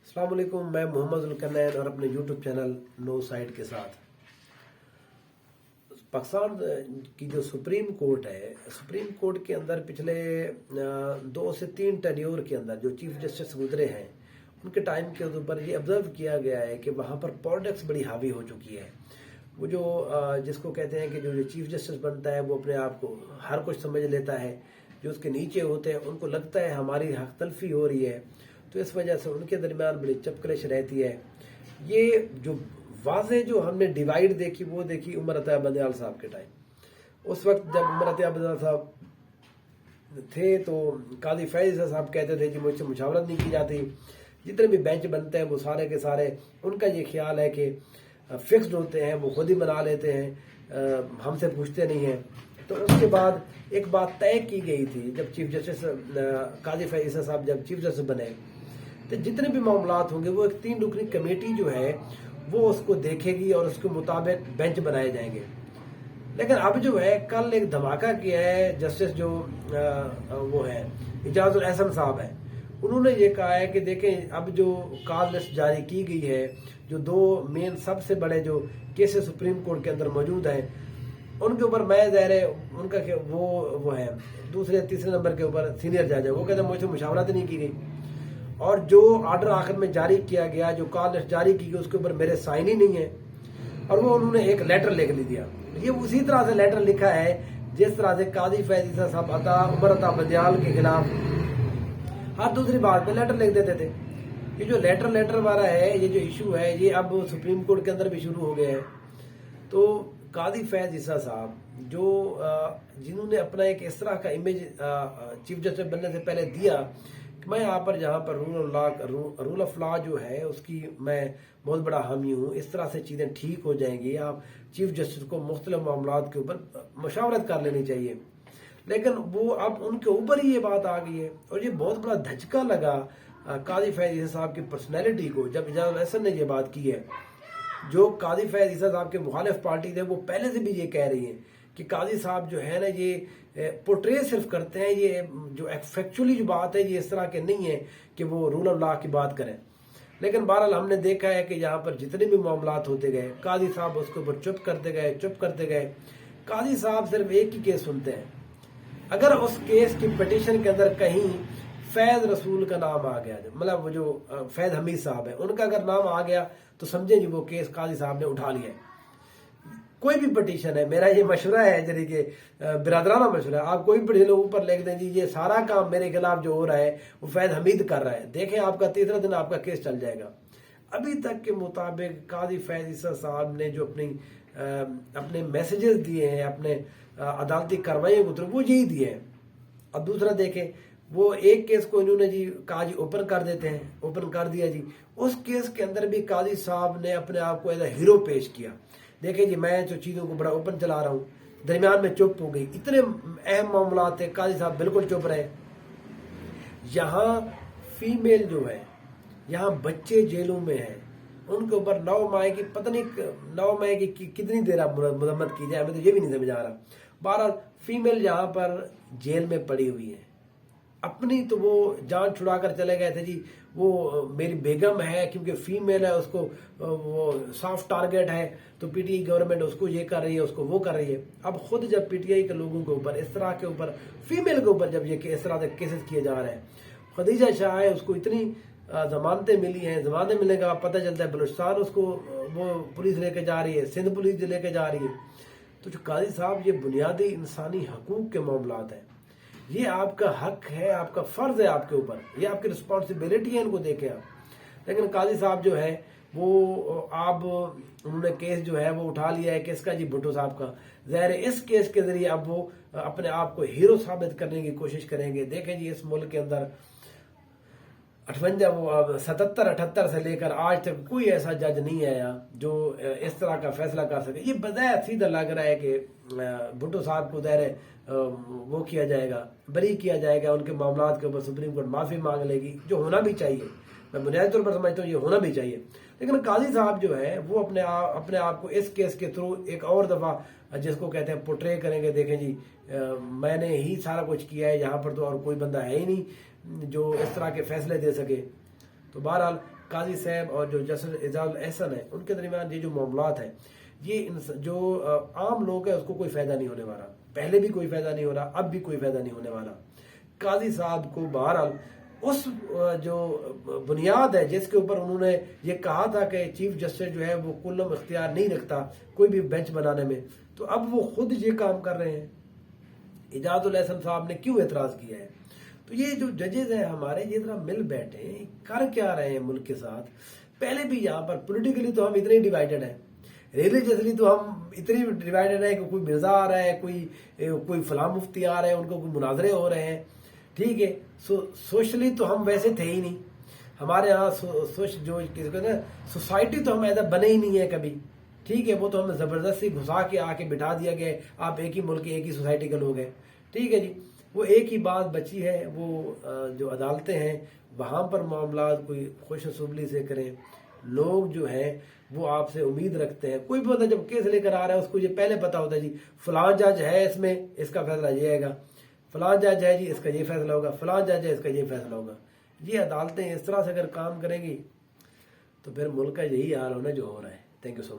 अस्सलाम वालेकुम, मैं मोहम्मद जुल्करनैन और अपने यूट्यूब चैनल नो साइड के साथ। पाकिस्तान की जो सुप्रीम कोर्ट है, सुप्रीम कोर्ट के अंदर पिछले 2 से 3 टेन्योर के अंदर जो चीफ जस्टिस गुजरे हैं उनके टाइम के ऊपर ये ऑब्जर्व किया गया है कि वहाँ पर पॉलिटिक्स बड़ी हावी हो चुकी है। वो जो जिसको कहते हैं कि जो चीफ जस्टिस बनता है वो अपने आप को हर कुछ समझ लेता है, जो उसके नीचे होते हैं उनको लगता है हमारी हक तलफी हो रही है, तो इस वजह से उनके दरमियान बड़ी चपकलिश रहती है। ये जो वाज़े जो हमने डिवाइड देखी वो देखी उमर अता बंदयाल साहब के टाइम। उस वक्त जब उमर अता बंदयाल साहब थे तो काजी फैज साहब कहते थे कि मुझसे मुशावरत नहीं की जाती, जितने भी बेंच बनते हैं वो सारे के सारे उनका ये ख्याल है कि फिक्स्ड होते हैं, वो खुद ही बना लेते हैं, हमसे पूछते नहीं हैं। तो उसके बाद एक बात तय की गई थी जब चीफ जस्टिस काजी फैज साहब जब चीफ जस्टिस बने, तो जितने भी मामलात होंगे वो एक 3 रुकनी कमेटी जो है वो उसको देखेगी और उसके मुताबिक बेंच बनाए जाएंगे। लेकिन अब जो है कल एक धमाका किया है जस्टिस जो वो है इजाजुल एहसन साहब है, उन्होंने ये कहा है कि देखें अब जो कॉल लिस्ट जारी की गई है, जो 2 मेन सबसे बड़े जो केसेस सुप्रीम कोर्ट के अंदर मौजूद हैं उनके ऊपर मैं ज़ाहिर है उनका वो है दूसरे तीसरे नंबर के ऊपर सीनियर जज है, वो कहते हैं मुझसे मुशावरत नहीं की गई और जो आर्डर आखिर में जारी किया गया, जो कॉल लिस्ट जारी की गई उसके ऊपर मेरे साइन ही नहीं है। और वो उन्होंने एक लेटर लिख दिया। ये उसी तरह से लेटर लिखा है जिस तरह से काजी फैज साहब उमर अता बंदयाल के खिलाफ हर दूसरी बात पे लेटर लिख देते थे। ये जो लेटर वाला है, ये जो इशू है, ये अब सुप्रीम कोर्ट के अंदर भी शुरू हो गया है। तो काजी फैज ईसा साहब जो जिन्होंने अपना एक इस तरह का इमेज चीफ जस्टिस बनने से पहले दिया कि मैं यहाँ पर जहाँ पर रूल ऑफ लॉ जो है उसकी मैं बहुत बड़ा हामी हूँ, इस तरह से चीज़ें ठीक हो जाएंगी, आप चीफ जस्टिस को मुख्तलिफ मामलात के ऊपर मशावरत कर लेनी चाहिए। लेकिन वो अब उनके ऊपर ही ये बात आ गई है और ये बहुत बड़ा धचका लगा काजी फैज साहब की पर्सनैलिटी को जब इजाजुल एहसन ने ये बात की है। जो काजी फैज ईसा साहब के मुखालिफ पार्टी थे वो पहले से भी ये कह रही है कि काजी साहब जो है ना ये पोर्ट्रे सिर्फ करते हैं, ये जो फैक्चुअली जो बात है ये इस तरह के नहीं है कि वो रूल ऑफ लॉ की बात करें। लेकिन बहरहाल हमने देखा है कि यहाँ पर जितने भी मामलात होते गए काजी साहब उसके ऊपर चुप करते गए। काजी साहब सिर्फ एक ही केस सुनते हैं। अगर उस केस की पिटीशन के अंदर कहीं फैज रसूल का नाम आ गया, मतलब वो जो फैज हमीद साहब है उनका अगर नाम आ गया तो समझे जी वो केस काजी साहब ने उठा लिया। कोई भी पिटीशन है, मेरा ये मशवरा है यानी कि बिरादराना मशवरा है, आप कोई पिटीशन ऊपर लिख दें जी ये सारा काम मेरे खिलाफ जो हो रहा है वो फैज हमीद कर रहा है, देखें आपका तीसरा दिन आपका केस चल जाएगा। अभी तक के मुताबिक काजी फैज ईसा साहब ने जो अपने मैसेजेस दिए हैं, अपने अदालती कार्रवाई को वो यही दिए हैं। अब दूसरा देखें, वो एक केस को इन्होंने जी कहा जी ओपन कर देते हैं, ओपन कर दिया जी। उस केस के अंदर भी काजी साहब ने अपने आप को एज ए हीरो पेश किया, देखें जी मैं जो चीज़ों को बड़ा ओपन चला रहा हूँ, दरमियान में चुप हो गई। इतने अहम मामला थे, काजी साहब बिल्कुल चुप रहे। यहाँ फीमेल जो है, यहाँ बच्चे जेलों में हैं, उनके ऊपर 9 माह की पता नहीं 9 माह की कितनी देर आप मजम्मत की जाए, हमें तो ये भी नहीं समझ आ रहा। बहरहाल फीमेल यहाँ पर जेल में पड़ी हुई है, अपनी तो वो जान छुड़ा कर चले गए थे जी, वो मेरी बेगम है क्योंकि फीमेल है, उसको वो सॉफ्ट टारगेट है तो पीटीआई गवर्नमेंट उसको ये कर रही है, उसको वो कर रही है। अब खुद जब पीटीआई के लोगों के ऊपर इस तरह के ऊपर फीमेल के ऊपर जब ये इस तरह के केसेस किए जा रहे हैं, खदीजा शाह है उसको इतनी जमानतें मिली हैं, जमानतें मिलने का पता चलता है बलूचिस्तान उसको वो पुलिस लेके जा रही है, सिंध पुलिस लेके जा रही है। तो जो काजी साहब ये बुनियादी इंसानी हकूक के मामलात हैं, ये आपका हक है, आपका फर्ज है आपके ऊपर, ये आपकी रिस्पॉन्सिबिलिटी है, इनको देखें आप। लेकिन काजी साहब जो है वो आप उन्होंने केस जो है वो उठा लिया है, किसका जी भुट्टो साहब का। ज़ाहिर है इस केस के जरिए अब वो अपने आप को हीरो साबित करने की कोशिश करेंगे। देखें जी इस मुल्क के अंदर 77-78 से लेकर आज तक कोई ऐसा जज नहीं आया जो इस तरह का फैसला कर सके। ये बजाय सीधा लग रहा है कि भुट्टो साहब को दायरे वो किया जाएगा, बरी किया जाएगा, उनके मामलात के ऊपर सुप्रीम कोर्ट माफी मांग लेगी, जो होना भी चाहिए, मैं बुनियादी तौर पर समझता हूँ ये होना भी चाहिए। लेकिन काजी साहब जो है वो अपने आप को इस केस के थ्रू एक और दफा जिसको कहते हैं पोर्ट्रे करेंगे, देखें जी मैंने ही सारा कुछ किया है, यहाँ पर तो और कोई बंदा है ही नहीं जो इस तरह के फैसले दे सके। तो बहरहाल قاضی صاحب اور جو جسٹس اعجاز الاحسن ہے ان کے درمیان یہ جو معاملات ہیں، یہ جو عام لوگ ہیں اس کو کوئی فائدہ نہیں ہونے والا، پہلے بھی کوئی فائدہ نہیں ہو رہا، اب بھی کوئی فائدہ نہیں ہونے والا۔ قاضی صاحب کو بہرحال اس جو بنیاد ہے جس کے اوپر انہوں نے یہ کہا تھا کہ چیف جسٹس جو ہے وہ کلم اختیار نہیں رکھتا کوئی بھی بینچ بنانے میں، تو اب وہ خود یہ کام کر رہے ہیں۔ اعجاز الاحسن صاحب نے کیوں اعتراض کیا ہے؟ تو یہ جو ججز ہیں ہمارے، یہ ذرا مل بیٹھے ہیں، کر کیا رہے ہیں ملک کے ساتھ؟ پہلے بھی یہاں پر پولیٹیکلی تو ہم اتنے ڈیوائیڈڈ ہیں، ریلیجیسلی تو ہم اتنی ڈیوائیڈڈ ہیں کہ کوئی مرزا آ رہا ہے، کوئی فلاں مفتی آ رہے ہیں، ان کو کوئی مناظرے ہو رہے ہیں، ٹھیک ہے۔ سوشلی تو ہم ویسے تھے ہی نہیں، ہمارے ہاں جو سوسائٹی تو ہم ایسا بنے ہی نہیں ہے کبھی، ٹھیک ہے۔ وہ تو ہمیں زبردستی گھسا کے آ کے بٹھا دیا گیا، آپ ایک ہی ملک ایک ہی سوسائٹی کے لوگ ہیں، ٹھیک ہے جی۔ وہ ایک ہی بات بچی ہے، وہ جو عدالتیں ہیں وہاں پر معاملات کوئی خوش اسلوبی سے کریں، لوگ جو ہیں وہ آپ سے امید رکھتے ہیں۔ کوئی بھی بندہ جب کیس لے کر آ رہا ہے اس کو یہ پہلے پتا ہوتا ہے جی فلاں جج ہے، اس میں اس کا فیصلہ یہ آئے گا، فلاں جج ہے جی اس کا یہ فیصلہ ہوگا، فلاں جج ہے اس کا یہ فیصلہ ہوگا۔ یہ عدالتیں اس طرح سے اگر کام کریں گی تو پھر ملک کا یہی حال ہونا جو ہو رہا ہے۔ Thank you so much.